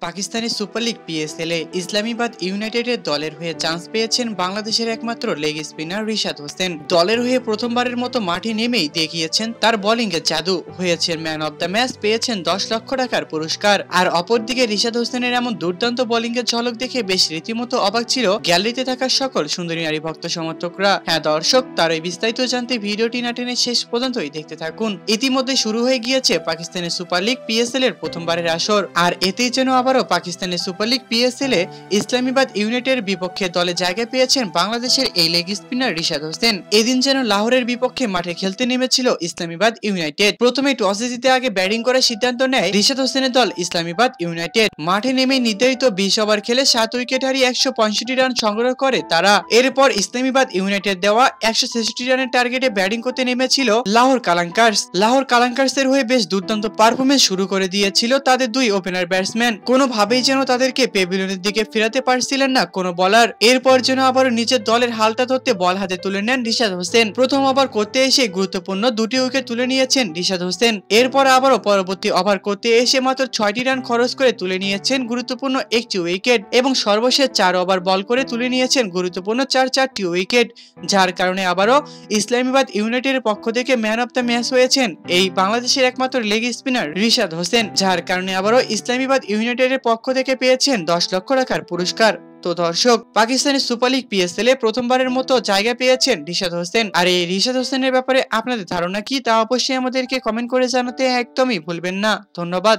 Pakistani super league PSL এ ইসলামাবাদ ইউনাইটেডের দলের হয়ে চান্স পেয়েছেন বাংলাদেশের একমাত্র লেগ স্পিনার রিশাদ হোসেন। দলের হয়ে প্রথমবারের মতো মাঠে নেমেই দেখিয়েছেন তার বোলিংয়ে জাদু, হয়েছেন ম্যান অব দ্য ম্যাচ, পেয়েছেন 10 লক্ষ টাকার পুরস্কার। আর অপরদিকে রিশাদ হোসেনের এমন দুর্দান্ত বোলিংয়ের ঝলক দেখে বেশ রীতিমতো অবাক ছিল গ্যালারিতে থাকা সকল সুন্দরী নারী ভক্ত সমর্থকরা। হ্যাঁ দর্শক, তার এই বিস্তারিত জানতে ভিডিওটি না টেনে শেষ পর্যন্তই দেখতে থাকুন। ইতিমধ্যে শুরু হয়ে গিয়েছে পাকিস্তানের সুপার লিগ পিএসএল এর প্রথমবারের আসর, আর এতেই যেন আবারও পাকিস্তানের সুপার লিগ পিএসএল এ ইসলামাবাদ ইউনাইটেডের বিপক্ষে দলে জায়গা পেয়েছেন বাংলাদেশের এই লেগ স্পিনার রিশাদ হোসেন। এদিন যেন লাহোরের বিপক্ষে মাঠে খেলতে নেমেছিল ইসলামাবাদ ইউনাইটেড। প্রথমে টসে জিতে আগে ব্যাটিং করার সিদ্ধান্ত নেয় রিশাদ হোসেনের দল ইসলামাবাদ ইউনাইটেড। মাঠে নেমে নির্ধারিত 20 ওভার খেলে 7 উইকেট হারিয়ে 165 রান সংগ্রহ করে তারা। এরপর ইসলামাবাদ ইউনাইটেড দেওয়া 166 রানের টার্গেটে ব্যাটিং করতে নেমেছিল লাহোর কালাঙ্কার্স। লাহোর কালাঙ্কার্সের হয়ে বেশ দুর্দান্ত পারফরমেন্স শুরু করে দিয়েছিল তাদের দুই ওপেনার ব্যাটসম্যান। কোনোভাবেই যেন তাদেরকে পেভিলিয়নের দিকে ফেরাতে পারছিলেন না কোনো বলার। এরপর যেন আবারও নিজের দলের হালটা ধরতে বল হাতে তুলে নেন রিশাদ হোসেন। প্রথম ওভার করতে এসে গুরুত্বপূর্ণ 2টি উইকেট তুলে নিয়েছেন রিশাদ হোসেন। এরপর আবারও পরবর্তী ওভার করতে এসে মাত্র 6টি রান খরচ করে তুলে নিয়েছেন গুরুত্বপূর্ণ 1টি উইকেট, এবং সর্বশেষ 4 ওভার বল করে তুলে নিয়েছেন গুরুত্বপূর্ণ 4টি উইকেট, যার কারণে আবারও ইসলামাবাদ ইউনাইটেডের পক্ষ থেকে ম্যান অব দ্য ম্যাচ হয়েছেন এই বাংলাদেশের একমাত্র লেগ স্পিনার রিশাদ হোসেন, যার কারণে আবারও ইসলামাবাদ ইউনাইটেডের পক্ষ থেকে পেয়েছেন 10 লক্ষ টাকার পুরস্কার। তো দর্শক, পাকিস্তানের সুপার লিগ পিএসএল এ প্রথমবারের মতো জায়গা পেয়েছেন রিশাদ হোসেন। আর এই রিশাদ হোসেনের ব্যাপারে আপনাদের ধারণা কি তা অবশ্যই আমাদেরকে কমেন্ট করে জানাতে একদমই ভুলবেন না। ধন্যবাদ।